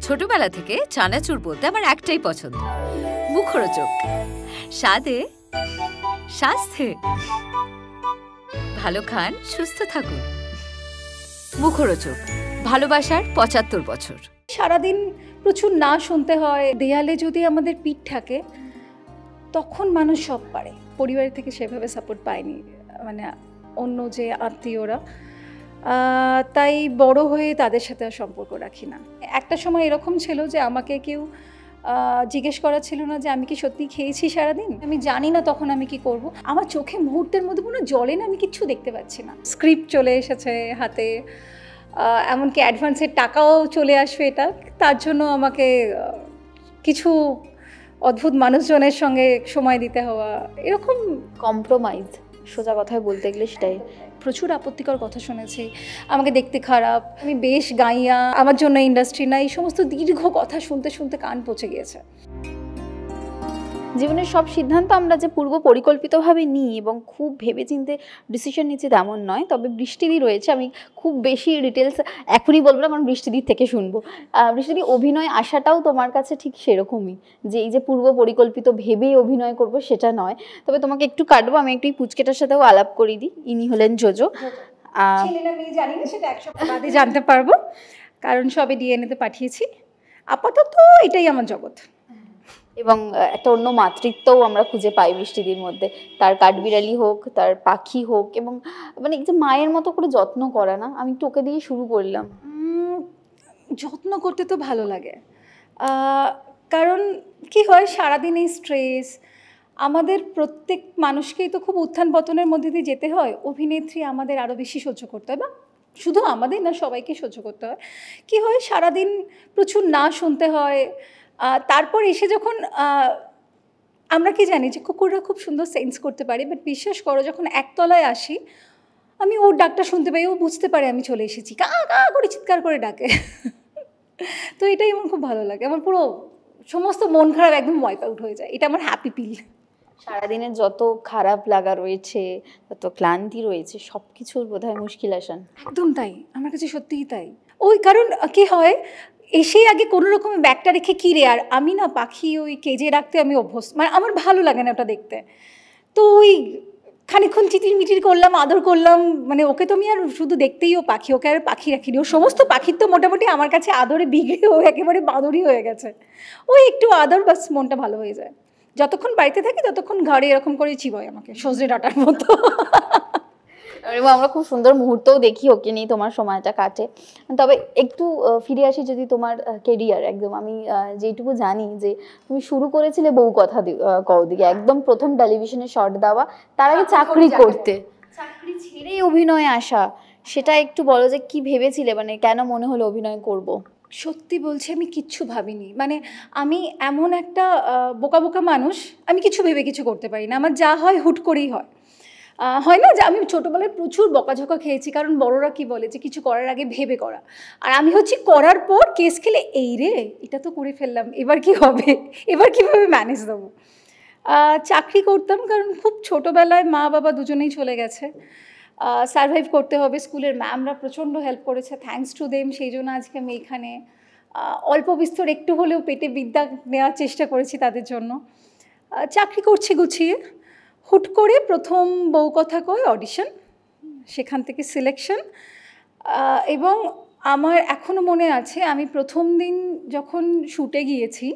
ছোটবেলা থেকে চানাচুর বলতে আমার একটাই পছন্দ, মুখরোচক, স্বাদে স্বাস্থ্যে। ভালো খান, সুস্থ থাকুন। মুখরোচক, ভালোবাসার ৭৫ বছর। সারাদিন প্রচুর না শুনতে হয়, দেয়ালে যদি আমাদের পিঠ থাকে তখন মানুষ সব পারে। পরিবার থেকে সেভাবে সাপোর্ট পায়নি, মানে অন্য যে আত্মীয়রা, তাই বড় হয়ে তাদের সাথে আর সম্পর্ক রাখি না। একটা সময় এরকম ছিল যে আমাকে কেউ জিজ্ঞেস করা ছিল না যে আমি কি সত্যি খেয়েছি সারাদিন। আমি জানি না তখন আমি কি করব। আমার চোখে মুহূর্তের মধ্যে কোনো জ্বলে না, আমি কিচ্ছু দেখতে পাচ্ছি না। স্ক্রিপ্ট চলে এসেছে হাতে, এমনকি অ্যাডভান্সের টাকাও চলে আসবে, এটা তার জন্য আমাকে কিছু অদ্ভুত মানুষজনের সঙ্গে সময় দিতে হওয়া, এরকম কম্প্রোমাইজ সোজা কথায় বলতে গেলে সেটাই। প্রচুর আপত্তিকর কথা শুনেছি, আমাকে দেখতে খারাপ, আমি বেশ গাইয়া, আমার জন্য ইন্ডাস্ট্রি না, এই সমস্ত দীর্ঘ কথা শুনতে শুনতে কান পচে গিয়েছে। জীবনের সব সিদ্ধান্ত আমরা যে পূর্ব পরিকল্পিতভাবে নিই এবং খুব ভেবেচিন্তে ডিসিশন নিচ্ছি তেমন নয়। তবে বৃষ্টিদি রয়েছে, আমি খুব বেশি ডিটেলস এখনই বলবো না, কারণ বৃষ্টিদির থেকে শুনবো। বৃষ্টিদি, অভিনয় আশাটাও তোমার কাছে ঠিক সেরকমই, যে এই যে পূর্ব পরিকল্পিত ভেবেই অভিনয় করব সেটা নয়। তবে তোমাকে একটু কাটবো, আমি একটু পুচকেটার সাথেও আলাপ করিয়ে দিই। ইনি হলেন জোজো। আমি জানি না, সেটা ১ সপ্তাহ বাদে জানতে পারবো, কারণ সবে ডিএনএতে পাঠিয়েছি। আপাতত এটাই আমার জগৎ। এবং একটা অন্য মাতৃত্বও আমরা খুঁজে পাই বৃষ্টিদির মধ্যে, তার কাঠবিড়ালি হোক, তার পাখি হোক, এবং মানে এই যে মায়ের মতো করে যত্ন করা না। আমি একটু ওকে দিয়ে শুরু করলাম। যত্ন করতে তো ভালো লাগে, কারণ কি হয়, সারাদিন এই স্ট্রেস, আমাদের প্রত্যেক মানুষকেই তো খুব উত্থান পতনের মধ্যে দিয়ে যেতে হয়। অভিনেত্রী আমাদের আরও বেশি সহ্য করতে হয়, বা শুধু আমাদের না, সবাইকে সহ্য করতে হয়। কি হয়, সারাদিন প্রচুর না শুনতে হয়। তারপর এসে যখন আমরা কি জানি যে কুকুররা খুব সুন্দর সেন্স করতে পারে, বাট বিশ্বাস করো, যখন একতলায় আসি আমি ওর ডাকটা শুনতে পাই, ও বুঝতে পারে আমি চলে এসেছি, কা কা করে চিৎকার করে ডাকে। তো এটাই আমার খুব ভালো লাগে, আমার পুরো সমস্ত মন খারাপ একদম ওয়াইপ আউট হয়ে যায়। এটা আমার হ্যাপি পিল। সারাদিনের যত খারাপ লাগা রয়েছে, যত ক্লান্তি রয়েছে, সব কিছুর বোধহয় মুশকিল আসান। একদম তাই, আমার কাছে সত্যিই তাই। ওই কারণ কি হয়, এসে আগে কোনো রকমের ব্যাগটা রেখে কী রে, আর আমি না পাখি ওই কেজে রাখতে আমি অভ্যস্ত, মানে আমার ভালো লাগে না ওটা দেখতে। তো ওই খানিক্ষণ চিটির মিটির করলাম, আদর করলাম, মানে ওকে তো আমি আর শুধু দেখতেই ও পাখি, ওকে আর পাখি রাখিনি। ও সমস্ত পাখির তো মোটামুটি আমার কাছে আদরে বিগড়ে ও একেবারে বাঁদরই হয়ে গেছে। ওই একটু আদর, বাস মনটা ভালো হয়ে যায়। যতক্ষণ বাড়িতে থাকি ততক্ষণ ঘরে এরকম করে চিবাই আমাকে সজনে ডাঁটার মতো। এবং আমরা খুব সুন্দর মুহূর্তও দেখি ওকে নিয়ে, তোমার সময়টা কাটে। তবে একটু ফিরে আসি যদি তোমার কেরিয়ার, একদম আমি যেটুকু জানি যে তুমি শুরু করেছিলে বউ কথা কওদিকে, একদম প্রথম টেলিভিশনে শর্ট দেওয়া, তার আগে চাকরি করতে, চাকরি ছেড়ে অভিনয়ে আসা, সেটা একটু বলো যে কি ভেবেছিলে, মানে কেন মনে হলো অভিনয় করব? সত্যি বলছি, আমি কিচ্ছু ভাবিনি। মানে আমি এমন একটা বোকা বোকা মানুষ, আমি কিছু ভেবে কিছু করতে পারি না, আমার যা হয় হুট করেই হয়। হয় না যে আমি ছোটোবেলায় প্রচুর বকাঝকা খেয়েছি, কারণ বড়রা কি বলে যে কিছু করার আগে ভেবে করা, আর আমি হচ্ছি করার পর কেস খেলে, এই রে এটা তো করে ফেললাম, এবার কি হবে, এবার কীভাবে ম্যানেজ দেবো। চাকরি করতাম, কারণ খুব ছোটোবেলায় মা বাবা দুজনেই চলে গেছে, সারভাইভ করতে হবে। স্কুলের ম্যামরা প্রচণ্ড হেল্প করেছে, থ্যাঙ্কস টু দেম, সেই জন্য আজকে আমি এখানে অল্প বিস্তর একটু হলেও পেটে বিদ্যা নেওয়ার চেষ্টা করেছি তাদের জন্য। চাকরি করছি গুছিয়ে, হুট করে প্রথম বউ কথা কয় অডিশন, সেখান থেকে সিলেকশন। এবং আমার এখনও মনে আছে, আমি প্রথম দিন যখন শ্যুটে গিয়েছি,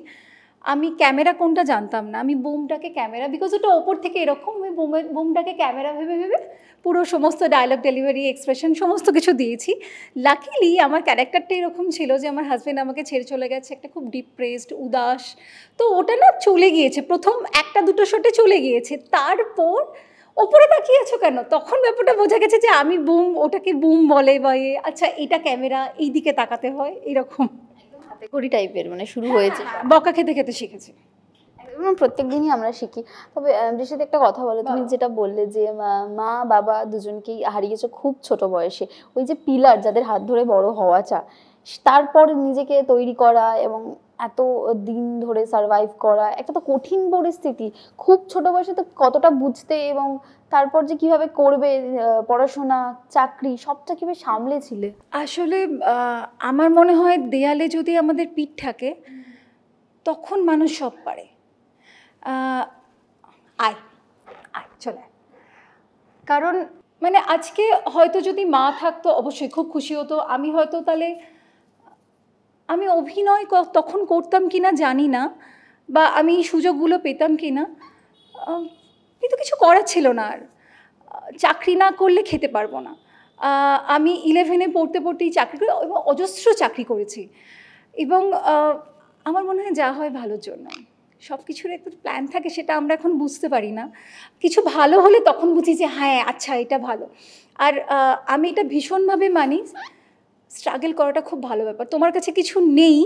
আমি ক্যামেরা কোনটা জানতাম না, আমি বুমটাকে ক্যামেরা, বিকজ ওটা ওপর থেকে এরকম, আমি বুমটাকে ক্যামেরা ভেবে ভেবে পুরো সমস্ত ডায়লগ ডেলিভারি এক্সপ্রেশন সমস্ত কিছু দিয়েছি। লাকিলি আমার ক্যারেক্টারটা এরকম ছিল যে আমার হাজব্যান্ড আমাকে ছেড়ে চলে গেছে, একটা খুব ডিপ্রেসড, উদাস, তো ওটা না চলে গিয়েছে, প্রথম একটা দুটো শটে চলে গিয়েছে। তারপর ওপরে তাকিয়ে আছো কেন, তখন ব্যাপারটা বোঝা গেছে যে আমি বুম, ওটাকে বুম বলে, বা আচ্ছা এটা ক্যামেরা, এই দিকে তাকাতে হয়, এরকম হাতে করি টাইপের মানে শুরু হয়েছে। বকা খেতে খেতে শিখেছি। প্রত্যেক দিনই আমরা শিখি। তবে বৃষ্টিতে একটা কথা বলো, তুমি যেটা বললে যে মা বাবা দুজনকেই হারিয়েছো খুব ছোট বয়সে, ওই যে পিলার যাদের হাত ধরে বড় হওয়া চা, তারপর নিজেকে তৈরি করা এবং এত দিন ধরে সার্ভাইভ করা, একটা তো কঠিন পরিস্থিতি। খুব ছোট বয়সে তো কতটা বুঝতে এবং তারপর যে কিভাবে করবে, পড়াশোনা, চাকরি সবটা কিভাবে সামলেছিলে? আসলে আমার মনে হয় দেয়ালে যদি আমাদের পিঠ থাকে তখন মানুষ সব পারে। আহ, আয় আয় চলে আয়। কারণ মানে আজকে হয়তো যদি মা থাকতো অবশ্যই খুব খুশি হতো, আমি হয়তো তাহলে আমি অভিনয় তখন করতাম কি না জানি না, বা আমি এই সুযোগগুলো পেতাম কি না, কিন্তু কিছু করার ছিল না। আর চাকরি না করলে খেতে পারবো না। আমি 11-এ পড়তে পড়তেই চাকরি করে এবং অজস্র চাকরি করেছি। এবং আমার মনে হয় যা হয় ভালোর জন্য। সব কিছুর একটা প্ল্যান থাকে, সেটা আমরা এখন বুঝতে পারি না। কিছু ভালো হলে তখন বুঝি যে হ্যাঁ আচ্ছা এটা ভালো। আর আমি এটা ভীষণভাবে মানি, স্ট্রাগল করাটা খুব ভালো ব্যাপার। তোমার কাছে কিছু নেই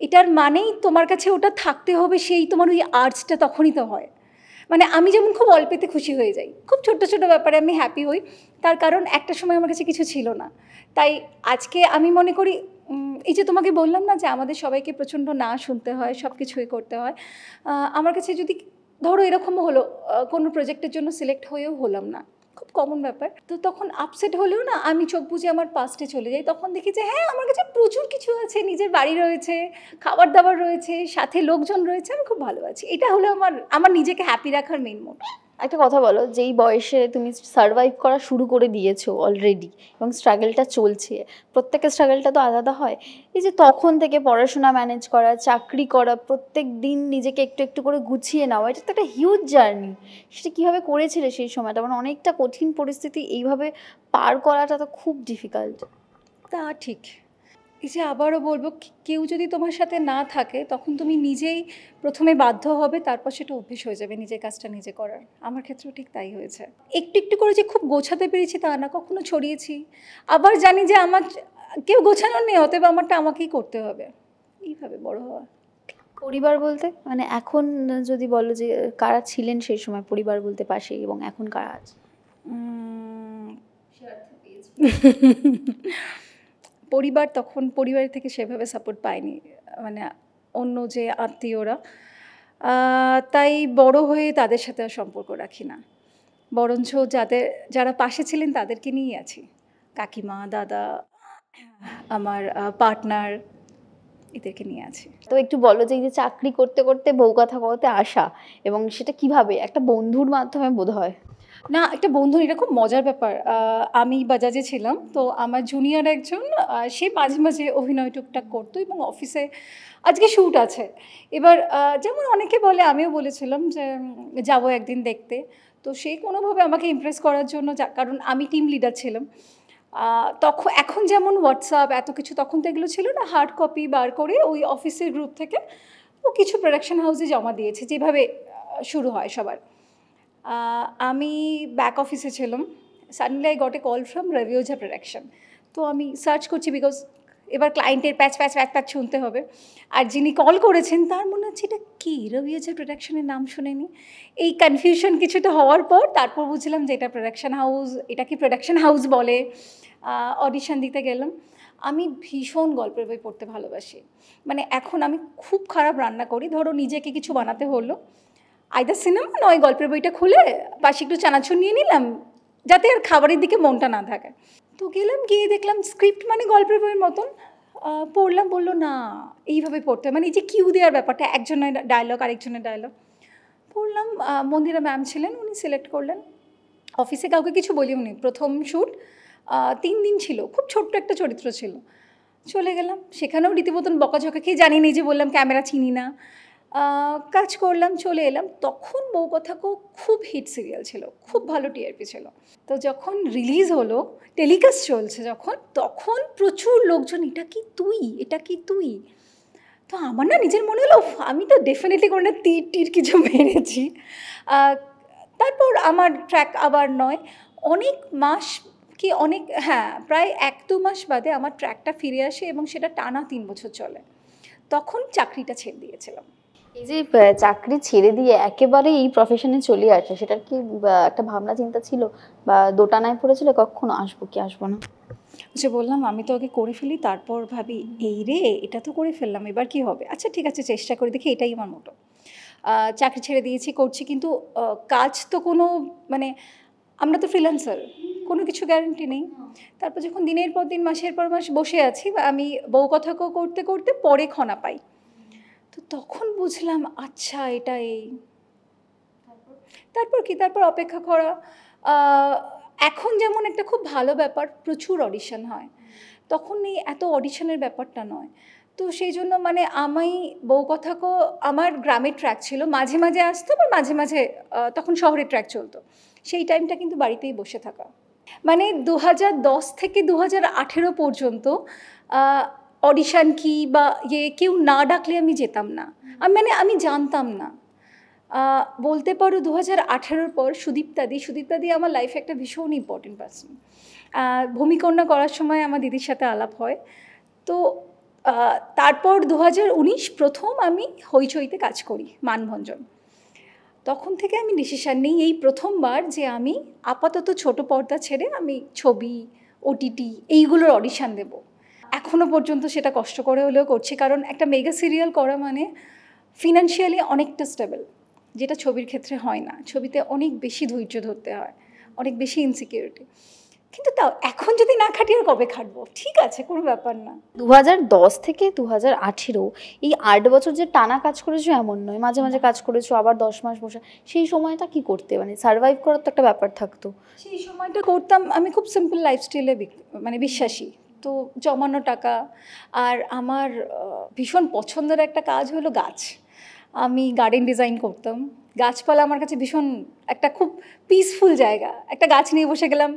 এটার মানেই তোমার কাছে ওটা থাকতে হবে, সেই তোমার ওই আর্জটা তখনই তো হয়। মানে আমি যেমন খুব অল্পেতে খুশি হয়ে যাই, খুব ছোট্ট ছোটো ব্যাপারে আমি হ্যাপি হই, তার কারণ একটা সময় আমার কাছে কিছু ছিল না। তাই আজকে আমি মনে করি এই যে তোমাকে বললাম না যে আমাদের সবাইকে প্রচণ্ড না শুনতে হয়, সব কিছুই করতে হয়। আমার কাছে যদি ধরো এরকমও হলো কোনো প্রজেক্টের জন্য সিলেক্ট হয়েও হলাম না, খুব কমন ব্যাপার, তো তখন আপসেট হলেও না আমি চোখ বুঝে আমার পাস্টে চলে যাই। তখন দেখি যে হ্যাঁ আমার কাছে প্রচুর কিছু আছে, নিজের বাড়ি রয়েছে, খাবার দাবার রয়েছে, সাথে লোকজন রয়েছে, আমি খুব ভালো আছি। এটা হলো আমার নিজেকে হ্যাপি রাখার মেন মোড। একটা কথা বলো, যেই বয়সে তুমি সার্ভাইভ করা শুরু করে দিয়েছো অলরেডি এবং স্ট্রাগলটা চলছে, প্রত্যেকের স্ট্রাগলটা তো আলাদা হয়, এই যে তখন থেকে পড়াশোনা ম্যানেজ করা, চাকরি করা, প্রত্যেক দিন নিজেকে একটু একটু করে গুছিয়ে নেওয়া, এটা তো একটা হিউজ জার্নি। সেটা কীভাবে করেছিলে সেই সময়টা? মানে অনেকটা কঠিন পরিস্থিতি এইভাবে পার করাটা তো খুব ডিফিকাল্ট। তা ঠিক। এই যে আবারও বলবো, কেউ যদি তোমার সাথে না থাকে তখন তুমি নিজেই প্রথমে বাধ্য হবে, তারপর সেটা অভ্যেস হয়ে যাবে নিজের কাজটা নিজে করার। আমার ক্ষেত্রেও ঠিক তাই হয়েছে। একটু একটু করে যে খুব গোছাতে পেরেছি তা না, কখনো ছড়িয়েছি, আবার জানি যে আমার কেউ গোছানোর নেই, অতএব আমারটা আমাকেই করতে হবে, এইভাবে বড় হওয়া। পরিবার বলতে মানে এখন যদি বলো যে কারা ছিলেন সেই সময় পরিবার বলতে পাশে, এবং এখন কারা আছে? পরিবার তখন পরিবারের থেকে সেভাবে সাপোর্ট পাইনি, মানে অন্য যে আত্মীয়রা, তাই বড় হয়ে তাদের সাথে আর সম্পর্ক রাখি না, বরঞ্চ যারা পাশে ছিলেন তাদেরকে নিয়েই আছি। কাকিমা, দাদা, আমার পার্টনার, এদেরকে নিয়ে আছি। তো একটু বলো যে এই যে চাকরি করতে করতে বউ কথা বলতে আসা, এবং সেটা কিভাবে? একটা বন্ধুর মাধ্যমে বোধ হয়। না, একটা বন্ধু, এটা খুব মজার ব্যাপার। আমি বাজাজে ছিলাম, তো আমার জুনিয়র একজন, সে মাঝে মাঝে অভিনয় টুকটাক করতো এবং অফিসে আজকে শ্যুট আছে, এবার যেমন অনেকে বলে আমিও বলেছিলাম যে যাবো একদিন দেখতে। তো সে কোনোভাবে আমাকে ইমপ্রেস করার জন্য, কারণ আমি টিম লিডার ছিলাম তখন, এখন যেমন হোয়াটসঅ্যাপ এত কিছু, তখন তো এগুলো ছিল না, হার্ড কপি বার করে ওই অফিসের গ্রুপ থেকে ও কিছু প্রোডাকশন হাউসে জমা দিয়েছে, যেভাবে শুরু হয় সবার। আমি ব্যাক অফিসে ছিলাম, suddenly I got a call from Ravi Ojha production. তো আমি সার্চ করছি, বিকজ এবার ক্লায়েন্টের প্যাচ প্যাচ প্যাচ প্যাচ শুনতে হবে, আর যিনি কল করেছেন তার মনে হচ্ছে এটা কী, রবি ওঝা প্রোডাকশনের নাম শুনেনি। এই কনফিউশন কিছুটা হওয়ার পর তারপর বুঝলাম যে এটা প্রোডাকশন হাউস, এটা কি প্রোডাকশন হাউস বলে। অডিশন দিতে গেলাম। আমি ভীষণ গল্পের বই পড়তে ভালোবাসি, মানে এখন আমি খুব খারাপ রান্না করি, ধরো নিজেকে কিছু বানাতে হলো, আইদার সিনেমা নয় গল্পের বইটা খুলে পাশে একটু চানাচুর নিয়ে নিলাম, যাতে আর খাবারের দিকে মনটা না থাকে। তো গেলাম, গিয়ে দেখলাম স্ক্রিপ্ট মানে গল্পের বইয়ের মতন। পড়লাম, বললো না এইভাবে পড়তে হয়, মানে এই যে কিউ দেওয়ার ব্যাপারটা, একজনের ডায়লগ আরেকজনের ডায়লগ। পড়লাম, মন্দিরা ম্যাম ছিলেন, উনি সিলেক্ট করলেন। অফিসে কাউকে কিছু বলিও নি, প্রথম শ্যুট 3 দিন ছিল, খুব ছোট্ট একটা চরিত্র ছিল। চলে গেলাম, সেখানেও রীতিমতন বকাঝকা খেয়ে, জানি না যে বললাম ক্যামেরা চিনি না, কাজ করলাম, চলে এলাম। তখন বউ কথা খুব হিট সিরিয়াল ছিল, খুব ভালো টিআরপি ছিল। তো যখন রিলিজ হলো, টেলিকাস্ট চলছে যখন, তখন প্রচুর লোকজন, এটা কি তুই, এটা কি তুই। তো আমার না নিজের মনে হলো আমি তো ডেফিনেটলি কোনো না তীর কিছু মেরেছি। তারপর আমার ট্র্যাক আবার নয়, অনেক মাস কি অনেক, হ্যাঁ প্রায় 1-2 মাস বাদে আমার ট্র্যাকটা ফিরে আসে এবং সেটা টানা 3 বছর চলে। তখন চাকরিটা ছেড়ে দিয়েছিলাম। এই যে চাকরি ছেড়ে দিয়ে একেবারে এই প্রফেশনে চলে আসে, সেটার কি একটা ভাবনা চিন্তা ছিল বা দোটানায় পড়েছিল কখনো আসবো কি আসবো না? যে বললাম আমি তো আগে করে ফেলি, তারপর ভাবি এই রে এটা তো করে ফেললাম, এবার কি হবে, আচ্ছা ঠিক আছে চেষ্টা করে দেখি, এটাই আমার মোটো। চাকরি ছেড়ে দিয়েছি, করছি, কিন্তু কাজ তো কোনো মানে আমরা তো ফ্রিল্যান্সার, কোনো কিছু গ্যারান্টি নেই। তারপর যখন দিনের পর দিন মাসের পর মাস বসে আছি, বা আমি বউ কথা করতে করতে পরে খনা পাই, তো তখন বুঝলাম আচ্ছা এটা এই। তারপর কি, তারপর অপেক্ষা করা। এখন যেমন একটা খুব ভালো ব্যাপার, প্রচুর অডিশন হয়, তখন এই এত অডিশনের ব্যাপারটা নয়। তো সেই জন্য মানে আমি বউ কথাকো আমার গ্রামের ট্র্যাক ছিল, মাঝে মাঝে আসতো, বা মাঝে মাঝে তখন শহরের ট্র্যাক চলতো, সেই টাইমটা কিন্তু বাড়িতেই বসে থাকা। মানে 2010 থেকে 2018 পর্যন্ত অডিশন কি বা কেউ না ডাকলে আমি যেতাম না, আমি জানতাম না। বলতে পারো 2018 পর সুদীপ্তাদি আমার লাইফে একটা ভীষণ ইম্পর্টেন্ট পার্সন। ভূমিকন্যা করার সময় আমার দিদির সাথে আলাপ হয়, তো তারপর 2019 প্রথম আমি হইচইতে কাজ করি, মানভঞ্জন। তখন থেকে আমি ডিসিশান নিই এই প্রথমবার যে আমি আপাতত ছোট পর্দা ছেড়ে আমি ছবি, ওটিটি এইগুলোর অডিশান দেব। এখনও পর্যন্ত সেটা কষ্ট করে হলেও করছি, কারণ একটা মেগা সিরিয়াল করা মানে ফিনান্সিয়ালি অনেকটা স্টেবল, যেটা ছবির ক্ষেত্রে হয় না। ছবিতে অনেক বেশি ধৈর্য ধরতে হয়, অনেক বেশি ইনসিকিউরিটি, কিন্তু তাও এখন যদি না খাটি আর কবে খাটবো, ঠিক আছে কোনো ব্যাপার না। 2010 থেকে 2018 এই 8 বছর যে টানা কাজ করেছো এমন নয়, মাঝে মাঝে কাজ করেছো, আবার 10 মাস বসে, সেই সময়টা কি করতে, মানে সার্ভাইভ করার তো একটা ব্যাপার থাকতো। সেই সময়টা করতাম, আমি খুব সিম্পল লাইফস্টাইলে মানে বিশ্বাসী, তো জমানো টাকা। আর আমার ভীষণ পছন্দের একটা কাজ হলো গাছ। আমি গার্ডেন ডিজাইন করতাম, গাছপালা আমার কাছে ভীষণ একটা খুব পিসফুল জায়গা। একটা গাছ নিয়ে বসে গেলাম।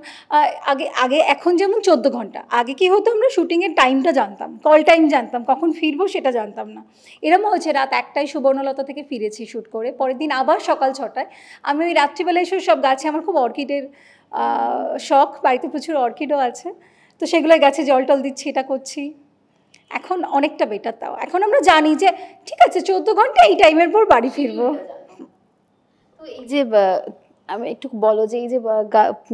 আগে আগে এখন যেমন 14 ঘন্টা, আগে কি হতো আমরা শুটিংয়ের টাইমটা জানতাম, কল টাইম জানতাম, কখন ফিরবো সেটা জানতাম না। এরকম হয়েছে রাত 1টায় সুবর্ণলতা থেকে ফিরেছি শ্যুট করে, পরের দিন আবার সকাল 6টায়। আমি ওই রাত্রিবেলায় এসে সব গাছে, আমার খুব অর্কিডের শখ, বাড়িতে প্রচুর অর্কিডও আছে, তো সেগুলোই গাছে জল টল দিচ্ছি, এটা করছি। এখন অনেকটা বেটার, তাও এখন আমরা জানি যে ঠিক আছে 14 ঘন্টা এই টাইমের পর বাড়ি ফিরবো। তো এই যে আমি একটু বলো যে এই যে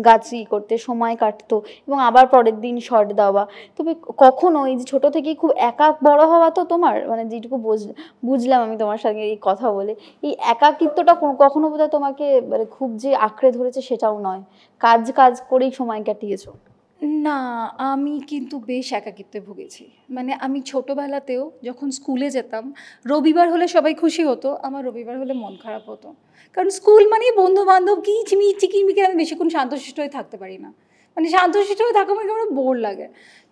গাছ করতে সময় কাটতো এবং আবার পরের দিন শর্ট দেওয়া, তবে কখনো এই যে ছোট থেকেই খুব একা বড় হওয়া, তো তোমার মানে যেটুকু বুঝলাম আমি তোমার সঙ্গে এই কথা বলে, এই একাকিত্বটা কখনো বোধহয় তোমাকে মানে খুব যে আঁকড়ে ধরেছে সেটাও নয়, কাজ কাজ করেই সময় কাটিয়েছো। না, আমি কিন্তু বেশ একাকিত্বে ভুগেছি। মানে আমি ছোটোবেলাতেও যখন স্কুলে যেতাম, রবিবার হলে সবাই খুশি হতো, আমার রবিবার হলে মন খারাপ হতো। কারণ স্কুল মানে বন্ধু বান্ধব চিকিমিকি, আমি বেশিক্ষণ শান্তশিষ্ট হয়ে থাকতে পারি না। মানে শান্তশিষ্ট হয়ে থাকা মানে আমার বোর লাগে।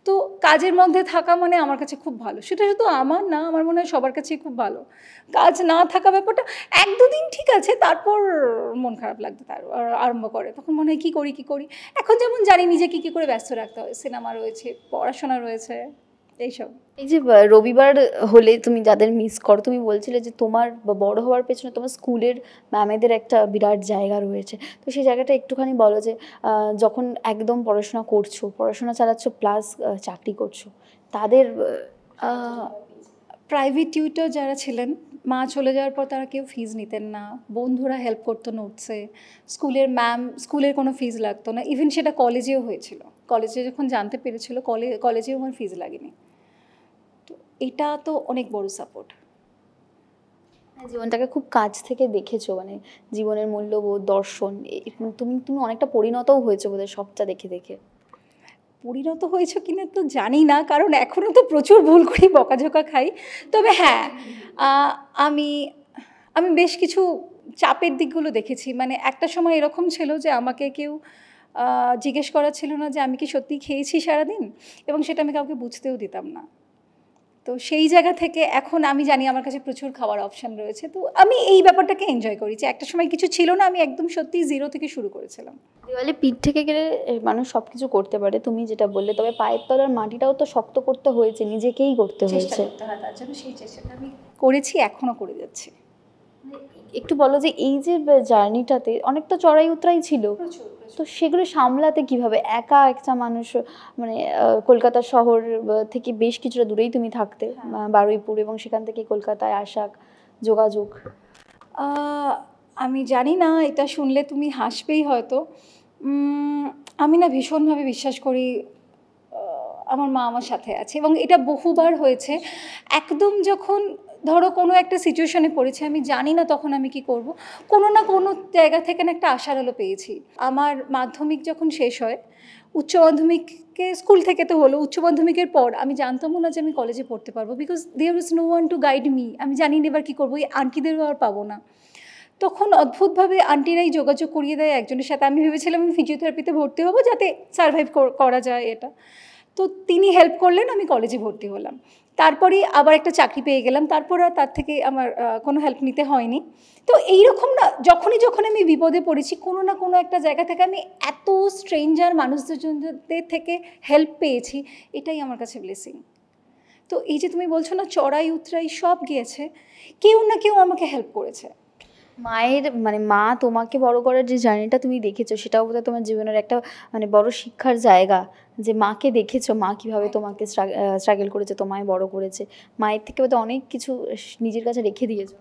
তো কাজের মধ্যে থাকা মানে আমার কাছে খুব ভালো, সেটা শুধু আমার না, আমার মনে হয় সবার কাছেই খুব ভালো। কাজ না থাকা ব্যাপারটা 1-2 দিন ঠিক আছে, তারপর মন খারাপ লাগতে আরম্ভ করে, তখন মনে হয় কী করি। এখন যেমন জানি নিজে কী করে ব্যস্ত রাখতে হয়, সিনেমা রয়েছে, পড়াশোনা রয়েছে, এইসব। এই যে রবিবার হলে তুমি যাদের মিস করো, তুমি বলছিলে যে তোমার বড় হওয়ার পেছনে তোমার স্কুলের ম্যামেদের একটা বিরাট জায়গা রয়েছে, তো সেই জায়গাটা একটুখানি বলো যে যখন একদম পড়াশোনা চালাচ্ছ প্লাস চাকরি করছো, তাদের প্রাইভেট টিউটর যারা ছিলেন, মা চলে যাওয়ার পর তারা কেউ ফিজ নিতেন না, বন্ধুরা হেল্প করতো নোটসে, স্কুলের কোনো ফিজ লাগতো না, ইভেন সেটা কলেজেও হয়েছিল। কলেজে যখন জানতে পেরেছিল, কলেজেও আমার ফিজ লাগেনি, তো এটা তো অনেক বড় সাপোর্ট। জীবনটাকে খুব কাছ থেকে দেখেছো, মানে জীবনের মূল্যবোধ, দর্শন, তুমি অনেকটা পরিণতও হয়েছো বোধহয় সবটা দেখে দেখে। পরিণত হয়েছে কিনা তো জানি না, কারণ এখনও তো প্রচুর ভুল করি, বকাঝোকা খাই। তবে হ্যাঁ, আমি বেশ কিছু চাপের দিকগুলো দেখেছি। মানে একটা সময় এরকম ছিল যে আমাকে কেউ জিজ্ঞেস করা ছিল না যে আমি কি সত্যি খেয়েছি সারাদিন, এবং সেটা আমি কাউকে বুঝতেও দিতাম না। তো সেই জায়গা থেকে এখন আমি জানি আমার কাছে প্রচুর খাওয়ার অপশান রয়েছে, তো আমি এই ব্যাপারটাকে এনজয় করি যে একটা সময় কিছু ছিল না, আমি একদম সত্যি জিরো থেকে শুরু করেছিলাম। দেওয়ালে পিঠ থেকে গেলে মানুষ সব কিছু করতে পারে, তুমি যেটা বললে, তবে পায়ের তলার মাটিটাও তো শক্ত করতে হয়েছে, নিজেকেই করতে হয়েছে। তার জন্য সেই চেষ্টাটা আমি করেছি, এখনও করে যাচ্ছি। একটু বলো যে এই যে জার্নিটাতে অনেকটা চড়াই উতরাই ছিল, তো সেগুলো সামলাতে কিভাবে, একা একটা মানুষ, মানে কলকাতা শহর থেকে বেশ কিছুটা দূরেই তুমি থাকতে, বারুইপুর, এবং সেখান থেকে কলকাতায় আসা, যোগাযোগ? আমি জানি না, এটা শুনলে তুমি হাসবেই হয়তো। আমি না ভীষণভাবে বিশ্বাস করি আমার মা আমার সাথে আছে, এবং এটা বহুবার হয়েছে। একদম যখন ধরো কোনো একটা সিচুয়েশনে পড়েছি, আমি জানি না তখন আমি কি করব, কোনো না কোনো জায়গা থেকে না একটা আশার আলো পেয়েছি। আমার মাধ্যমিক যখন শেষ হয়, উচ্চ মাধ্যমিকে স্কুল থেকে তো হলো, উচ্চ মাধ্যমিকের পর আমি জানতামও না যে আমি কলেজে পড়তে পারবো, because there is no one to guide me. আমি জানি না এবার কী করবো, এই আন্টিদেরও আর পাবো না। তখন অদ্ভুতভাবে আন্টিরাই যোগাযোগ করিয়ে দেয় একজনের সাথে। আমি ভেবেছিলাম আমি ফিজিওথেরাপিতে ভর্তি হবো যাতে সারভাইভ করা যায় এটা। তো তিনি হেল্প করলেন, আমি কলেজে ভর্তি হলাম। তারপরে আবার একটা চাকরি পেয়ে গেলাম, তারপর আর তার থেকে আমার কোনো হেল্প নিতে হয়নি। তো এইরকম না, যখন আমি বিপদে পড়েছি কোনো না কোনো একটা জায়গা থেকে আমি এত স্ট্রেঞ্জার মানুষদের থেকে হেল্প পেয়েছি, এটাই আমার কাছে ব্লেসিং। তো এই যে তুমি বলছো না চড়াই উতরাই সব গিয়েছে, কেউ না কেউ আমাকে হেল্প করেছে। মায়ের মানে মা তোমাকে বড় করার যে জার্নিটা তুমি দেখেছো, সেটাও বোধহয় তোমার জীবনের একটা মানে বড় শিক্ষার জায়গা, যে মাকে দেখেছো মা কিভাবে তোমাকে স্ট্রাগল করেছে, তোমায় বড় করেছে। মায়ের থেকে বোধহয় অনেক কিছু নিজের কাছে রেখে দিয়েছো।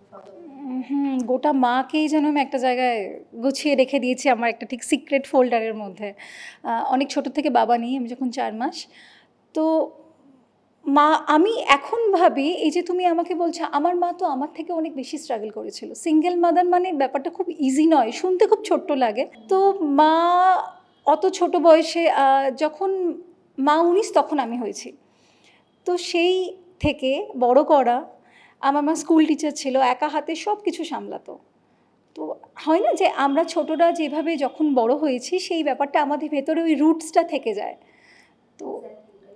গোটা মাকেই যেন আমি একটা জায়গায় গুছিয়ে রেখে দিয়েছি আমার একটা ঠিক সিক্রেট ফোল্ডারের মধ্যে। অনেক ছোট থেকে বাবা নিই আমি যখন 4 মাস। তো মা, আমি এখন ভাবি, এই যে তুমি আমাকে বলছো, আমার মা তো আমার থেকে অনেক বেশি স্ট্রাগল করেছিল। সিঙ্গেল মাদার মানে ব্যাপারটা খুব ইজি নয়, শুনতে খুব ছোট্ট লাগে। তো মা অত ছোট বয়সে, যখন মা 19 তখন আমি হয়েছি। তো সেই থেকে বড় করা, আমার মা স্কুল টিচার ছিল, একা হাতে সব কিছু সামলাতো। তো হয় না যে আমরা ছোটরা যেভাবে যখন বড় হয়েছি সেই ব্যাপারটা আমাদের ভেতরে ওই রুটসটা থেকে যায়। তো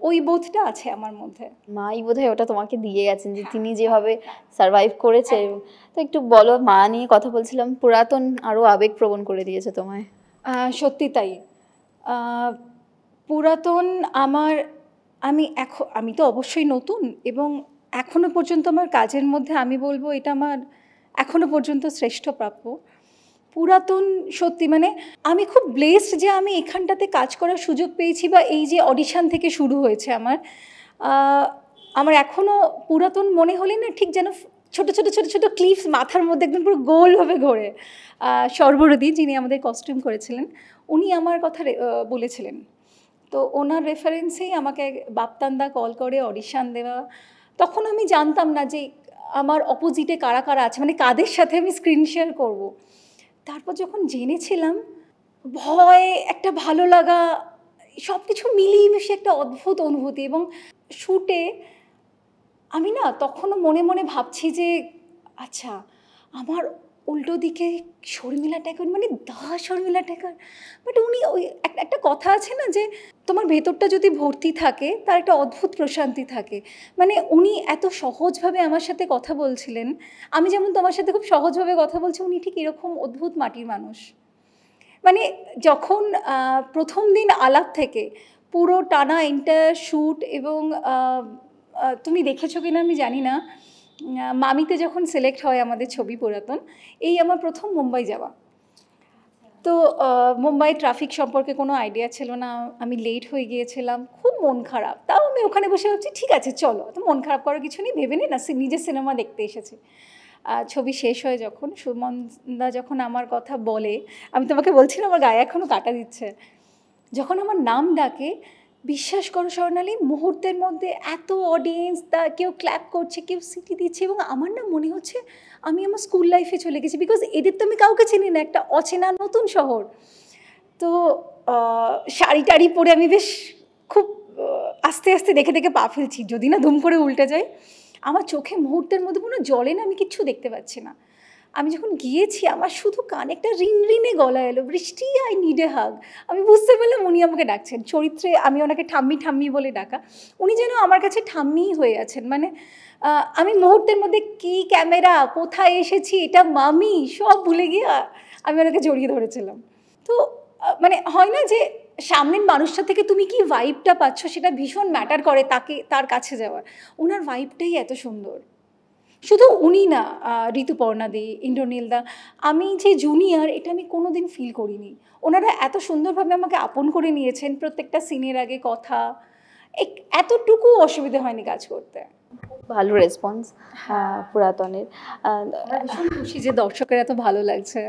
ওই বোধটা আছে আমার মধ্যে। মাই বোধহয় ওটা তোমাকে দিয়ে গেছেন, যে তিনি যেভাবে সারভাইভ করেছে। তো একটু বলো, মা নিয়ে কথা বলছিলাম, পুরাতন আরও আবেগপ্রবণ করে দিয়েছে তোমায়। সত্যি তাই। পুরাতন আমি তো অবশ্যই নতুন, এবং এখনও পর্যন্ত আমার কাজের মধ্যে আমি বলবো এটা আমার এখনও পর্যন্ত শ্রেষ্ঠ প্রাপ্য। পুরাতন সত্যি মানে আমি খুব ব্লেসড যে আমি এখানটাতে কাজ করার সুযোগ পেয়েছি, বা এই যে অডিশন থেকে শুরু হয়েছে আমার এখনও পুরাতন মনে হলে না ঠিক যেন ছোটো ছোটো ছোটো ছোটো ক্লিপস মাথার মধ্যে একদম পুরো গোলভাবে ঘোরে। সর্বরদী, যিনি আমাদের কস্টিউম করেছিলেন, উনি আমার কথা বলেছিলেন। তো ওনার রেফারেন্সেই আমাকে বাপ্তানদা কল করে অডিশান দেওয়া। তখন আমি জানতাম না যে আমার অপোজিটে কারা কারা আছে, মানে কাদের সাথে আমি স্ক্রিন শেয়ার করবো। তারপর যখন জেনেছিলাম, ভয়, একটা ভালো লাগা, সব কিছু মিলিয়ে মিশে একটা অদ্ভুত অনুভূতি। এবং শ্যুটে আমি না তখনও মনে মনে ভাবছি যে আচ্ছা, আমার উল্টো দিকে শর্মিলা ট্যাগর, মানে শর্মিলা ট্যাগর। বাট উনি ওই একটা কথা আছে না যে তোমার ভেতরটা যদি ভর্তি থাকে তার একটা অদ্ভুত প্রশান্তি থাকে। মানে উনি এত সহজভাবে আমার সাথে কথা বলছিলেন, আমি যেমন তোমার সাথে খুব সহজভাবে কথা বলছি, উনি ঠিক এরকম অদ্ভুত মাটির মানুষ। মানে যখন প্রথম দিন আলাপ থেকে পুরো টানা এন্টায়ার শ্যুট, এবং তুমি দেখেছো কিনা আমি জানি না, মামিতে যখন সিলেক্ট হয় আমাদের ছবি পুরাতন, এই আমার প্রথম মুম্বাই যাওয়া। তো মুম্বাই ট্রাফিক সম্পর্কে কোনো আইডিয়া ছিল না, আমি লেট হয়ে গিয়েছিলাম, খুব মন খারাপ। তাও আমি ওখানে বসে ভাবছি ঠিক আছে চলো, তো মন খারাপ করার কিছু নেই, ভেবে নি না, নিজের সিনেমা দেখতে এসেছি। ছবি শেষ হয়ে যখন সুমনদা যখন আমার কথা বলে, আমি তোমাকে বলছিলাম আমার গায়ে এখনও কাটা দিচ্ছে, যখন আমার নাম ডাকে, বিশ্বাস করো স্বর্ণালী, মুহূর্তের মধ্যে এত অডিয়েন্স, কেউ ক্ল্যাপ করছে, কেউ সিটি দিচ্ছে, এবং আমার না মনে হচ্ছে আমি আমার স্কুল লাইফে চলে গেছি। বিকজ এদের তো আমি কাউকে চিনি না, একটা অচেনা নতুন শহর। তো শাড়ি টাড়ি পরে আমি বেশ খুব আস্তে আস্তে দেখে দেখে পা ফেলছি, যদি না ধুম করে উল্টে যায়। আমার চোখে মুহূর্তের মধ্যে কোনো জলে না, আমি কিচ্ছু দেখতে পাচ্ছি না। আমি যখন গিয়েছি আমার শুধু কানে একটা রিনে গলা এলো, বৃষ্টি, আই নিড এ হাগ। আমি বুঝতে পারলাম উনি আমাকে ডাকছেন। চরিত্রে আমি ওনাকে ঠাম্মি ঠাম্মি বলে ডাকা, উনি যেন আমার কাছে ঠাম্মিই হয়ে আছেন। মানে আমি মুহূর্তের মধ্যে কি ক্যামেরা, কোথায় এসেছি, এটা মামি, সব ভুলে গিয়ে আমি ওনাকে জড়িয়ে ধরেছিলাম। তো মানে হয় না যে সামনের মানুষটা থেকে তুমি কি ভাইবটা পাচ্ছ সেটা ভীষণ ম্যাটার করে তার কাছে যাওয়ার। ওনার ভাইবটাই এত সুন্দর। শুধু উনি না, ঋতুপর্ণাদি, ইন্দ্রনীলদা, আমি যে জুনিয়র এটা আমি কোনো দিন ফিল করিনি। ওনারা এত সুন্দরভাবে আমাকে আপন করে নিয়েছেন, প্রত্যেকটা সিনের আগে কথা, এতটুকু অসুবিধা হয়নি কাজ করতে। ভালো রেসপন্স পুরাতনের। আমরা ভীষণ খুশি যে দর্শকের এত ভালো লাগছে।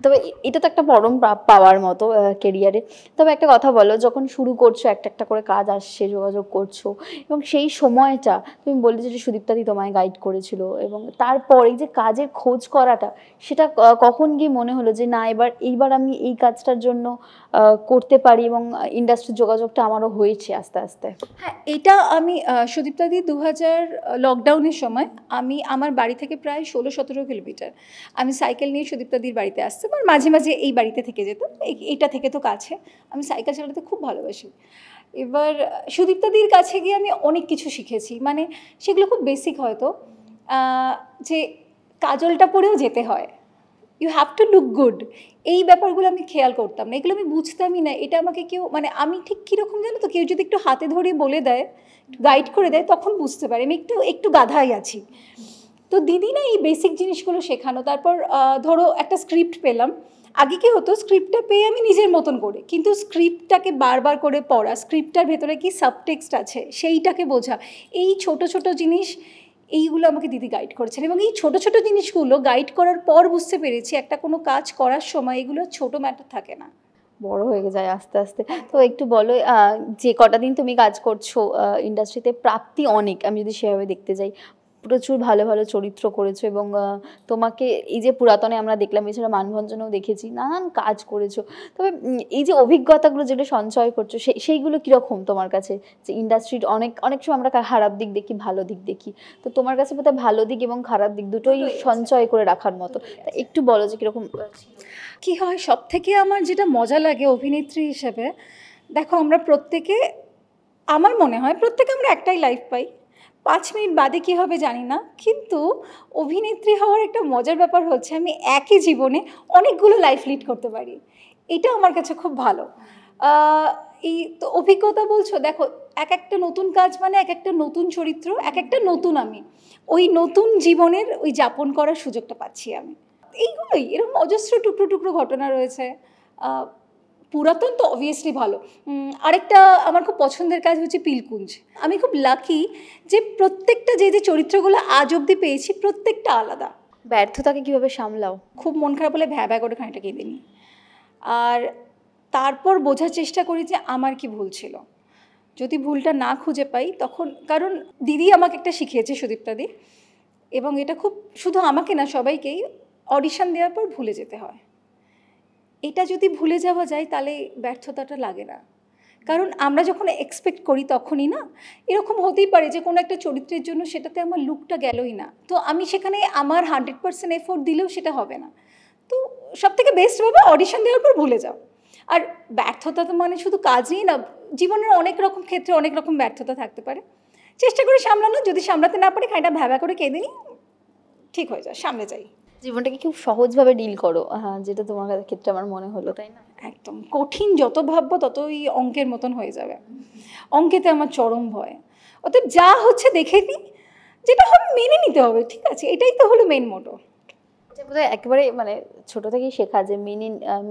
তবে এটা তো একটা পরম পাওয়ার মতো কেরিয়ারে। তবে একটা কথা বলো, যখন শুরু করছো একটা একটা করে কাজ আসছে, যোগাযোগ করছো, এবং সেই সময়টা তুমি বললে যে সুদীপ্তাদি তোমায় গাইড করেছিল, এবং তারপর এই যে কাজের খোঁজ করাটা, সেটা কখন গিয়ে মনে হলো যে না এইবার আমি এই কাজটার জন্য করতে পারি, এবং ইন্ডাস্ট্রির যোগাযোগটা আমারও হয়েছে আস্তে আস্তে? হ্যাঁ, এটা আমি সুদীপ্তাদি 2000 লকডাউনের সময় আমি আমার বাড়ি থেকে প্রায় 16-17 কিলোমিটার আমি সাইকেল নিয়ে সুদীপ্তাদির বাড়িতে আসতাম, আর মাঝে মাঝে এই বাড়িতে থেকে যেতাম, এইটা থেকে তো কাছে। আমি সাইকেল চালাতে খুব ভালোবাসি। এবার সুদীপ্তাদির কাছে গিয়ে আমি অনেক কিছু শিখেছি, মানে সেগুলো খুব বেসিক হয়তো, যে কাজলটা পরেও যেতে হয়, you have to look good, এই ব্যাপারগুলো আমি খেয়াল করতাম না, এগুলো আমি বুঝতামই না। এটা আমাকে কেউ, মানে আমি ঠিক কীরকম জানো তো, কেউ যদি একটু হাতে ধরে বলে দেয়, গাইড করে দেয়, তখন বুঝতে পারি আমি একটু একটু গাধাই আছি। তো দিদি না এই বেসিক জিনিসগুলো শেখানো। তারপর ধরো একটা স্ক্রিপ্ট পেলাম, আগে কি হতো, স্ক্রিপ্টটা পেয়ে আমি নিজের মতন করে, কিন্তু স্ক্রিপ্টটাকে বারবার করে পড়া, স্ক্রিপ্টটার ভেতরে কি সাবটেক্সট আছে সেইটাকে বোঝা, এই ছোট ছোট জিনিস, এইগুলো আমাকে দিদি গাইড করেছেন। এবং এই ছোট ছোট জিনিসগুলো গাইড করার পর বুঝতে পেরেছি একটা কোনো কাজ করার সময় এগুলো ছোট ম্যাটার থাকে না, বড় হয়ে যায় আস্তে আস্তে। তো একটু বলো, যে কটা দিন তুমি কাজ করছো ইন্ডাস্ট্রিতে, প্রাপ্তি অনেক, আমি যদি সেভাবে দেখতে যাই, প্রচুর ভালো ভালো চরিত্র করেছো, এবং তোমাকে এই যে পুরাতনে আমরা দেখলাম, এছাড়া মানভঞ্জনেও দেখেছি, নানান কাজ করেছো। তবে এই যে অভিজ্ঞতাগুলো যেগুলো সঞ্চয় করছো, সেইগুলো কীরকম তোমার কাছে? যে ইন্ডাস্ট্রির অনেক অনেক সময় আমরা খারাপ দিক দেখি, ভালো দিক দেখি, তো তোমার কাছে বোধহয় ভালো দিক এবং খারাপ দিক দুটোই সঞ্চয় করে রাখার মতো। তা একটু বলো যে কীরকম কী হয়। সব থেকে আমার যেটা মজা লাগে অভিনেত্রী হিসেবে, দেখো আমরা প্রত্যেকে, আমার মনে হয় প্রত্যেকে আমরা একটাই লাইফ পাই, 5 মিনিট বাদে কী হবে জানি না, কিন্তু অভিনেত্রী হওয়ার একটা মজার ব্যাপার হচ্ছে আমি একই জীবনে অনেকগুলো লাইফ লিড করতে পারি, এটা আমার কাছে খুব ভালো। এই তো অভিজ্ঞতা বলছো, দেখো এক একটা নতুন কাজ মানে এক একটা নতুন চরিত্র, এক একটা নতুন আমি, ওই নতুন জীবনের ওই যাপন করার সুযোগটা পাচ্ছি আমি। এইগুলোই, এরকম অজস্র টুকরো টুকরো ঘটনা রয়েছে। পুরাতন তো অবভিয়াসলি ভালো। আরেকটা আমার খুব পছন্দের কাজ হচ্ছে পিলকুঞ্জ। আমি খুব লাকি যে প্রত্যেকটা যে যে চরিত্রগুলো আজ অবধি পেয়েছি প্রত্যেকটা আলাদা। ব্যর্থতাকে কীভাবে সামলাও? খুব মন খারাপ হলে ভ্যা করে খানিকটা কেঁদে নিই, আর তারপর বোঝার চেষ্টা করি যে আমার কি ভুল ছিল। যদি ভুলটা না খুঁজে পাই তখন, কারণ দিদি আমাকে একটা শিখিয়েছে, সুদীপ্তাদি, এবং এটা খুব শুধু আমাকে না সবাইকেই, অডিশন দেওয়ার পর ভুলে যেতে হয়। এটা যদি ভুলে যাওয়া যায় তাহলে ব্যর্থতাটা লাগে না, কারণ আমরা যখন এক্সপেক্ট করি তখনই না, এরকম হতেই পারে যে কোনো একটা চরিত্রের জন্য সেটাতে আমার লুকটা গেলই না, তো আমি সেখানে আমার 100% এফোর্ট দিলেও সেটা হবে না। তো সব থেকে বেস্ট ভাবে অডিশন দেওয়ার পর ভুলে যাও। আর ব্যর্থতা তো মানে শুধু কাজ নিয়ে না, জীবনের অনেক রকম ক্ষেত্রে অনেক রকম ব্যর্থতা থাকতে পারে, চেষ্টা করে সামলানো, যদি সামলাতে না পারে খানিকটা ভ্যাবা করে কেঁদে নিই, ঠিক হয়ে যায়, সামনে যাই। জীবনটাকে খুব সহজভাবে ডিল করো, হ্যাঁ, যেটা তোমার ক্ষেত্রে আমার মনে হলো, তাই না? একদম, কঠিন যত ভাববো ততই অঙ্কের মতন হয়ে যাবে, অঙ্কেতে আমার চরম ভয়। অতএব যা হচ্ছে দেখে নিই, যেটা হবে মেনে নিতে হবে, ঠিক আছে, এটাই তো হলো মেন মোটো। বোধহয় একেবারে মানে ছোট থেকেই শেখা যে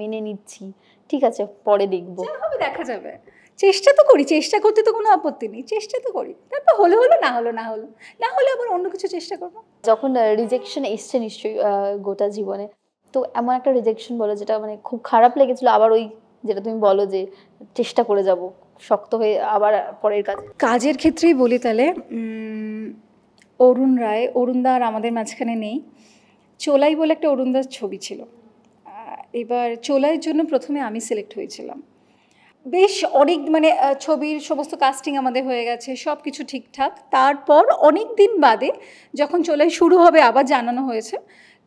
মেনে নিচ্ছি, ঠিক আছে, পরে দেখবো, যা হবে দেখা যাবে। চেষ্টা তো করি, চেষ্টা করতে তো কোনো আপত্তি নেই, চেষ্টা তো করি, তারপর হলো হলো, না হলো না হলো, না হলে আবার অন্য কিছু চেষ্টা করবো। যখন রিজেকশন এসছে নিশ্চয়ই গোটা জীবনে, তো এমন একটা রিজেকশন বলো যেটা মানে খুব খারাপ লেগেছিল, আবার ওই যেটা তুমি বলো যে চেষ্টা করে যাব, শক্ত হয়ে আবার পরের কাজের ক্ষেত্রেই বলি তাহলে, অরুণ রায়, অরুণদা আর আমাদের মাঝখানে নেই, চোলাই বলে একটা অরুণদার ছবি ছিল, এবার চোলাইয়ের জন্য প্রথমে আমি সিলেক্ট হয়েছিলাম। বেশ অনেক মানে ছবির সমস্ত কাস্টিং আমাদের হয়ে গেছে, সব কিছু ঠিকঠাক, তারপর অনেক দিন বাদে যখন চোলাই শুরু হবে আবার জানানো হয়েছে,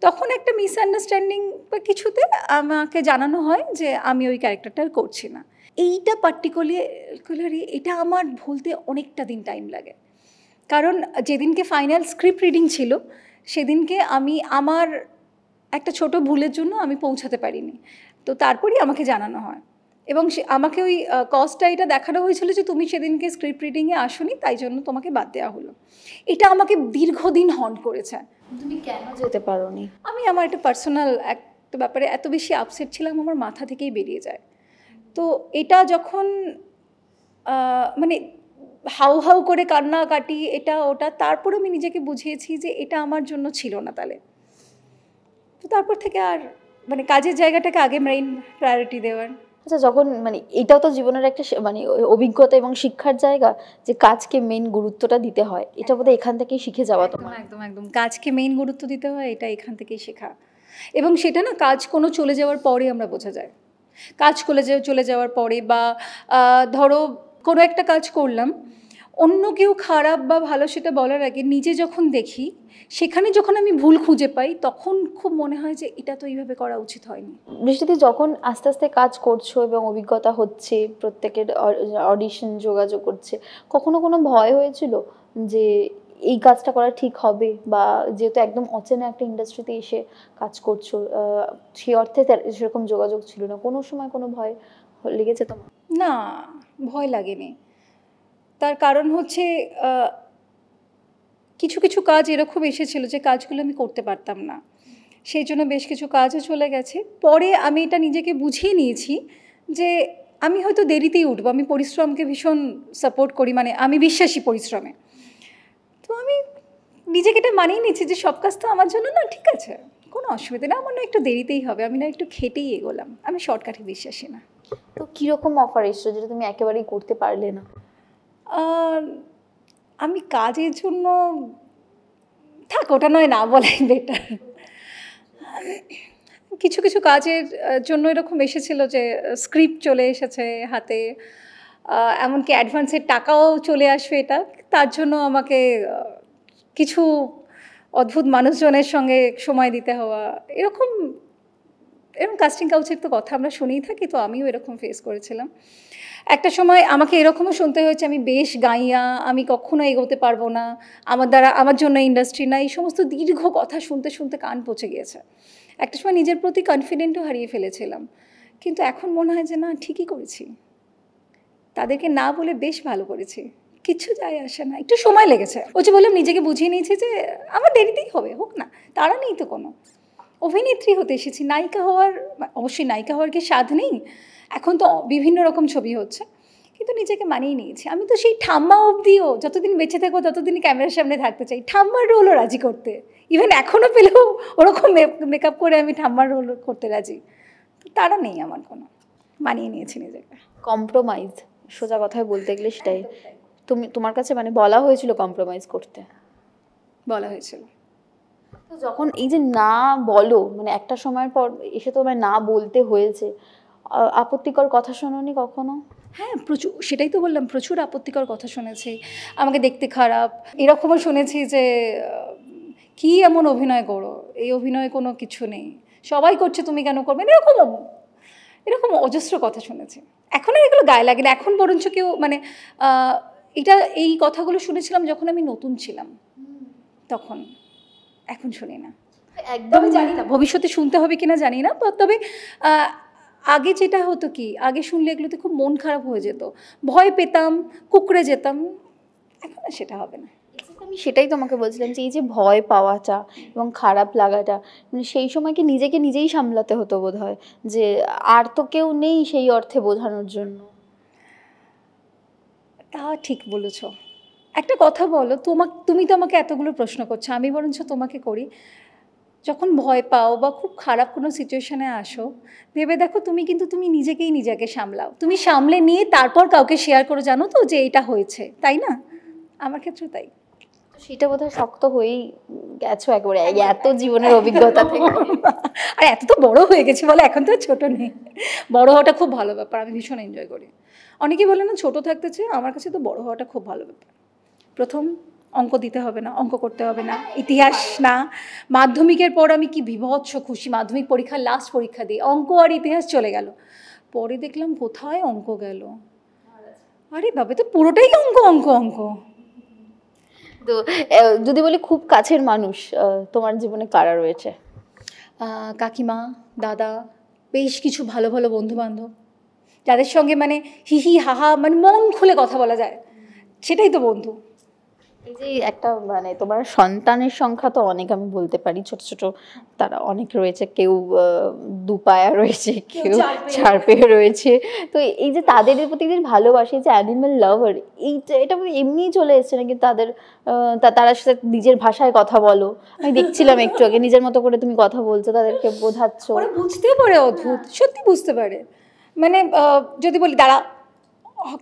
তখন একটা মিসআন্ডারস্ট্যান্ডিং বা কিছুতে আমাকে জানানো হয় যে আমি ওই ক্যারেক্টারটা করছি না। এইটা পার্টিকুলারলি এটা আমার ভুলতে অনেকটা দিন টাইম লাগে, কারণ যেদিনকে ফাইনাল স্ক্রিপ্ট রিডিং ছিল সেদিনকে আমি আমার একটা ছোট ভুলের জন্য আমি পৌঁছাতে পারিনি, তো তারপরেই আমাকে জানানো হয়, এবং আমাকে ওই কজটা এটা দেখানো হয়েছিল যে তুমি সেদিনকে স্ক্রিপ্ট রিডিংয়ে আসোনি, তাই জন্য তোমাকে বাদ দেওয়া হলো। এটা আমাকে দীর্ঘদিন হন্ট করেছে। তুমি কেন যেতে পারোনি? আমি আমার একটা পার্সোনাল একটা ব্যাপারে এত বেশি আপসেট ছিলাম, আমার মাথা থেকেই বেরিয়ে যায়। তো এটা যখন মানে হাউ হাউ করে কান্নাকাটি এটা ওটা, তারপরে আমি নিজেকে বুঝিয়েছি যে এটা আমার জন্য ছিল না তাহলে। তো তারপর থেকে আর মানে কাজের জায়গাটাকে আগে মেইন প্রায়োরিটি দেওয়ার। আচ্ছা, যখন মানে এটাও তো জীবনের একটা মানে অভিজ্ঞতা এবং শিক্ষার জায়গা, যে কাজকে মেইন গুরুত্বটা দিতে হয়, এটা বোধহয় এখান থেকেই শিখে যাওয়া তোমার। একদম একদম কাজকে মেইন গুরুত্ব দিতে হয়, এটা এখান থেকেই শেখা। এবং সেটা না কাজ কোনো চলে যাওয়ার পরে আমরা বোঝা যায়। কাজ চলে যাওয়ার পরে বা ধরো কোনো একটা কাজ করলাম, অন্য কেউ খারাপ বা ভালো সেটা বলার আগে নিজে যখন দেখি, সেখানে যখন আমি ভুল খুঁজে পাই, তখন খুব মনে হয় যে এটা তো এইভাবে করা উচিত হয়নি। বৃষ্টিদি, যখন আস্তে আস্তে কাজ করছো এবং অভিজ্ঞতা হচ্ছে, প্রত্যেকের অডিশন যোগাযোগ করছে, কখনো কোনো ভয় হয়েছিল যে এই কাজটা করা ঠিক হবে, বা যেহেতু একদম অচেনা একটা ইন্ডাস্ট্রিতে এসে কাজ করছো, সেই অর্থে সেরকম যোগাযোগ ছিল না, কোনো সময় কোনো ভয় লেগেছে তোমার? না, ভয় লাগেনি। তার কারণ হচ্ছে কিছু কিছু কাজ এরকম এসেছিল যে কাজগুলো আমি করতে পারতাম না, সেই জন্য বেশ কিছু কাজও চলে গেছে। পরে আমি এটা নিজেকে বুঝিয়ে নিয়েছি যে আমি হয়তো দেরিতেই উঠবো, আমি পরিশ্রমকে ভীষণ সাপোর্ট করি, মানে আমি বিশ্বাসী পরিশ্রমে। তো আমি নিজেকে এটা মানিয়ে নিচ্ছি যে সব কাজ তো আমার জন্য না, ঠিক আছে, কোনো অসুবিধা না, আমার না একটু দেরিতেই হবে, আমি না একটু খেটেই এগোলাম, আমি শর্টকাটে বিশ্বাসী না। তো কীরকম অফার এসছো যেটা তুমি একেবারেই করতে পারলে না? আমি কাজের জন্য, থাক ওটা নয় না বলাই বেটার। কিছু কিছু কাজের জন্য এরকম এসেছিল যে স্ক্রিপ্ট চলে এসেছে হাতে, এমনকি অ্যাডভান্সের টাকাও চলে আসবে, এটা তার জন্য আমাকে কিছু অদ্ভুত মানুষজনের সঙ্গে সময় দিতে হওয়া, এরকম কাস্টিং কাউচের তো কথা আমরা শুনেই থাকি, তো আমিও এরকম ফেস করেছিলাম। একটা সময় আমাকে এরকমও শুনতে হয়েছে আমি বেশ গাইয়া, আমি কখনো এগোতে পারবো না, আমার জন্য ইন্ডাস্ট্রি না, এই সমস্ত দীর্ঘ কথা শুনতে শুনতে কান পচে গিয়েছে। একটা সময় নিজের প্রতি কনফিডেন্টও হারিয়ে ফেলেছিলাম, কিন্তু এখন মনে হয় যে না, ঠিকই করেছি, তাদেরকে না বলে বেশ ভালো করেছি, কিছু যায় আসে না, একটু সময় লেগেছে। ও যে বললাম, নিজেকে বুঝিয়ে নিয়েছি যে আমার দেরিতেই হবে, হোক না, তারা নেই তো কোনো। অভিনেত্রী হতে এসেছি, নায়িকা হওয়ার, অবশ্যই নায়িকা হওয়ার কি স্বাদ নেই, এখন তো বিভিন্ন রকম ছবি হচ্ছে, কিন্তু নিজেকে মানিয়ে নিয়েছি। আমি তো সেই ঠাম্মা অবধিও যতদিন বেঁচে থাকবো ততদিনই ক্যামেরার সামনে থাকতে চাই, ঠাম্মার রোলও রাজি করতে, ইভেন এখনও পেলেও ওরকম মেকআপ করে আমি ঠাম্মার রোল করতে রাজি। তারা নেই আমার কোনো, মানিয়ে নিয়েছি নিজেকে। কম্প্রোমাইজ, সোজা কথায় বলতে গেলে সেটাই। তোমার কাছে মানে বলা হয়েছিল কম্প্রোমাইজ করতে? বলা হয়েছিল। তো যখন এই যে না বলো, মানে একটা সময়ের পর এসে তোমায় না বলতে হয়েছে, আপত্তিকর কথা শোনোনি কখনো? হ্যাঁ, প্রচুর, সেটাই তো বললাম, প্রচুর আপত্তিকর কথা শুনেছি, আমাকে দেখতে খারাপ, এরকমও শুনেছি যে কি এমন অভিনয় করো, এই অভিনয় কোনো কিছু নেই, সবাই করছে তুমি কেন করবে, এরকম অজস্র কথা শুনেছি। এখন আর এগুলো গায়ে লাগে না, এখন বরঞ্চ কেউ মানে এই কথাগুলো শুনেছিলাম যখন আমি নতুন ছিলাম তখন, এখন শুনি না। একদম জানি না ভবিষ্যতে শুনতে হবে কিনা জানি না, তবে আগে যেটা হতো কি, আগে শুনলে এগুলোতে খুব মন খারাপ হয়ে যেত, ভয় পেতাম, কুকড়ে যেতাম, এখন আর সেটা হবে না। আমি সেটাই তোমাকে বলছিলাম যে এই যে ভয় পাওয়াটা এবং খারাপ লাগাটা, মানে সেই সময় কি নিজেকে নিজেই সামলাতে হতো বোধ হয়, যে আর তো কেউ নেই সেই অর্থে বোঝানোর জন্য? তা ঠিক বলেছ। একটা কথা বলো, তুমি তো আমাকে এতগুলো প্রশ্ন করছো, আমি বরঞ্চ তোমাকে করি, যখন ভয় পাও বা খুব খারাপ কোনো সিচুয়েশনে আসো, ভেবে দেখো তুমি নিজেকে সামলাও, তুমি সামলে নিয়ে তারপর কাউকে শেয়ার করে, জানো তো যে এটা হয়েছে, তাই না? আমার ক্ষেত্রে তাই। সেটা বোধহয় শক্ত হয়েই গেছো একেবারে এত জীবনের অভিজ্ঞতা থেকে। আর এত তো বড় হয়ে গেছি বলে, এখন তো ছোট নেই, বড় হওয়াটা খুব ভালো ব্যাপার, আমি ভীষণ এনজয় করি। অনেকেই বলে না ছোট থাকতে চেয়ে, আমার কাছে তো বড় হওয়াটা খুব ভালো ব্যাপার। প্রথম অঙ্ক দিতে হবে না, অঙ্ক করতে হবে না, ইতিহাস না, মাধ্যমিকের পর আমি কি বিভৎস খুশি, মাধ্যমিক পরীক্ষার লাস্ট পরীক্ষা দিই অঙ্ক আর ইতিহাস চলে গেল, পরে দেখলাম কোথায় অঙ্ক গেল, আরে বাবা তো পুরোটাই অঙ্ক অঙ্ক অঙ্ক। তো যদি বলি খুব কাছের মানুষ তোমার জীবনে কারা রয়েছে? কাকিমা, দাদা, বেশ কিছু ভালো ভালো বন্ধুবান্ধব, যাদের সঙ্গে মানে হিহি হাহা, মানে মন খুলে কথা বলা যায়, সেটাই তো বন্ধু। এই যে একটা মানে তোমার সন্তানের সংখ্যা তো অনেক, আমি বলতে পারি ছোট ছোট তারা অনেক রয়েছে, কেউ দুপায়া রয়েছে, কেউ চার পেয়ে রয়েছে। তো এই যে তাদের প্রতি যে ভালোবাসে, যে অ্যানিমেল লাভার, এটা এমনিই চলে এসছে নাকি তাদের? তারা সাথে নিজের ভাষায় কথা বলো, আমি দেখছিলাম একটু আগে নিজের মতো করে তুমি কথা বলছো, তাদেরকে বোঝাচ্ছ। ওরা বুঝতে পারে, অদ্ভুত, সত্যি বুঝতে পারে। মানে যদি বলি দাঁড়া,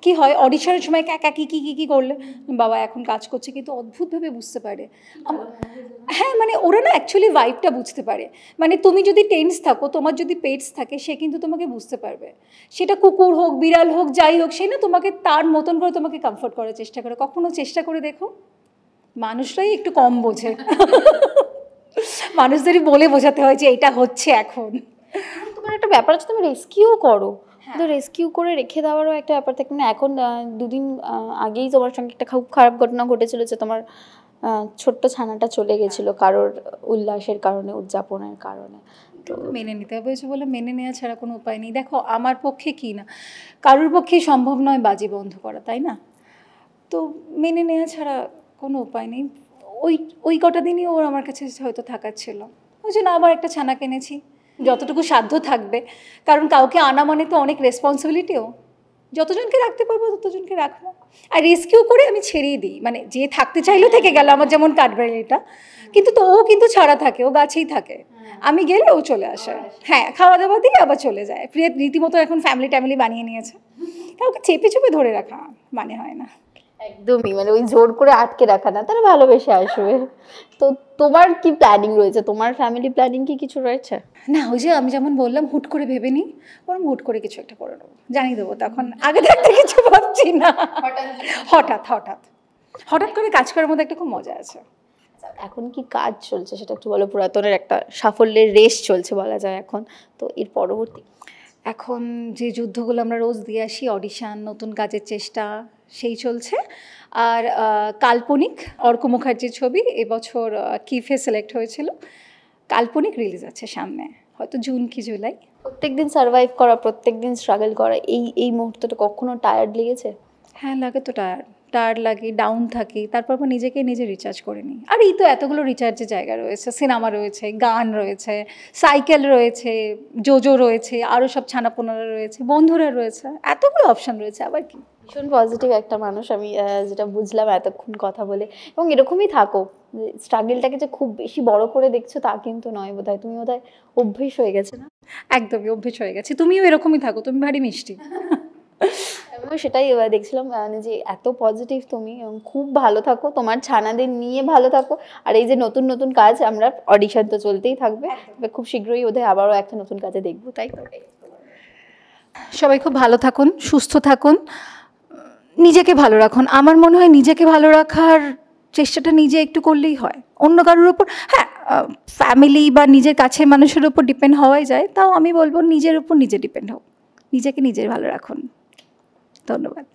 কি হয় অডিশনের সময় কাকা কি কি কি কি করলে বাবা এখন কাজ করছে, কিন্তু অদ্ভুতভাবে বুঝতে পারে। হ্যাঁ, মানে ওরা না অ্যাকচুয়ালি ভাইবটা বুঝতে পারে। মানে তুমি যদি টেন্স থাকো, তোমার যদি পেটস থাকে, সে কিন্তু তোমাকে বুঝতে পারবে। সেটা কুকুর হোক, বিড়াল হোক, যাই হোক, সে না তোমাকে তার মতন করে তোমাকে কমফোর্ট করার চেষ্টা করে। কখনো চেষ্টা করে দেখো, মানুষরাই একটু কম বোঝে। মানুষদেরই বলে বোঝাতে হয় যে এটা হচ্ছে এখন। তোমার একটা ব্যাপার আছে, তুমি রেস্কিউ করো, তো রেস্কিউ করে রেখে দেওয়ারও একটা ব্যাপার থাকে। মানে এখন দুদিন আগেই তোমার সঙ্গে একটা খুব খারাপ ঘটনা ঘটেছিল, যে তোমার ছোট্ট ছানাটা চলে গেছিল কারোর উল্লাসের কারণে, উদযাপনের কারণে। তো মেনে নিতে হবে বলে মেনে নেওয়া ছাড়া কোনো উপায় নেই। দেখো আমার পক্ষে কি না, কারোর পক্ষেই সম্ভব নয় বাজি বন্ধ করা, তাই না? তো মেনে নেওয়া ছাড়া কোনো উপায় নেই। ওই কটা দিনই ওর আমার কাছে হয়তো থাকার ছিল, ওই জন্য আবার একটা ছানা কিনেছি, যতটুকু সাধ্য থাকবে। কারণ কাউকে আনা মানে তো অনেক রেসপন্সিবিলিটিও, যতজনকে রাখতে পারবো ততজনকে রাখবো। আর রেস্কিউ করে আমি ছেড়েই দিই, মানে যে থাকতে চাইলেও থেকে গেল, আমার যেমন কাঠবেড়ালিটা, কিন্তু তো ও কিন্তু ছাড়া থাকে, ও গাছেই থাকে, আমি গেলে ও চলে আসে। হ্যাঁ, খাওয়া দাওয়া দিয়ে আবার চলে যায়। রীতিমতো এখন ফ্যামিলি বানিয়ে নিয়েছে। কাউকে চেপে চেপে ধরে রাখা মানে হয় না। একদমই, মানে ওই জোর করে আটকে রাখা না, তারা ভালোবেসে আসবে। তো তোমার কি প্ল্যানিং রয়েছে, তোমার ফ্যামিলি প্ল্যানিং কি কিছু রয়েছে? না, ওই যে আমি যেমন বললাম, হুট করে ভেবে নিই, ওরম হুট করে কিছু একটা করে নেবো, জানিয়ে দেবো। তখন আগে থাকতে কিছু ভাবছি না, হঠাৎ করে কাজ করার মধ্যে একটা খুব মজা আছে। এখন কি কাজ চলছে সেটা একটু বলো। পুরাতনের একটা সাফল্যের রেস চলছে বলা যায় এখন, তো এর পরবর্তী এখন যে যুদ্ধগুলো আমরা রোজ দিয়ে আসি, অডিশন, নতুন কাজের চেষ্টা, সেই চলছে। আর কাল্পনিক, অর্ক মুখার্জির ছবি, এবছর কিফে সিলেক্ট হয়েছিল। কাল্পনিক রিলিজ আছে সামনে, হয়তো জুন কি জুলাই। প্রত্যেকদিন সার্ভাইভ করা, প্রত্যেকদিন স্ট্রাগল করা, এই মুহূর্তটা কখনো টায়ার্ড লেগেছে? হ্যাঁ, লাগে তো, টায়ার্ড লাগে, ডাউন থাকি, তারপর নিজে রিচার্জ করে নিই। আর এই তো এতগুলো রিচার্জের জায়গা রয়েছে, সিনেমা রয়েছে, গান রয়েছে, সাইকেল রয়েছে, জোজো রয়েছে, আরও সব ছানাপোনারা রয়েছে, বন্ধুরা রয়েছে, এতগুলো অপশান রয়েছে, আবার কি। ভীষণ পজিটিভ একটা মানুষ, আমি যেটা বুঝলাম এতক্ষণ কথা বলে। এবং এরকমই থাকো, স্ট্রাগলটাকে যে খুব বেশি বড় করে দেখছো তা কিন্তু নয়, বোধহয় তুমি বোধহয় অভ্যেস হয়ে গেছে না? একদমই অভ্যেস হয়ে গেছে। তুমিও এরকমই থাকো, তুমি ভারী মিষ্টি। আমিও সেটাই দেখছিলাম, যে এত পজিটিভ তুমি, এবং খুব ভালো থাকো, তোমার ছানাদের নিয়ে ভালো থাকো। আর এই যে নতুন নতুন কাজ, আমরা অডিশন তো চলতেই থাকবে, তবে খুব শীঘ্রই বোধহয় আবারও একটা নতুন কাজে দেখবো, তাই তো? সবাই খুব ভালো থাকুন, সুস্থ থাকুন, নিজেকে ভালো রাখুন। আমার মনে হয় নিজেকে ভালো রাখার চেষ্টাটা নিজে একটু করলেই হয়, অন্য কারোর ওপর, হ্যাঁ ফ্যামিলি বা নিজের কাছের মানুষের ওপর ডিপেন্ড হওয়াই যায়, তাও আমি বলবো নিজের ওপর নিজে ডিপেন্ড হোক, নিজেকে নিজের ভালো রাখুন। ধন্যবাদ।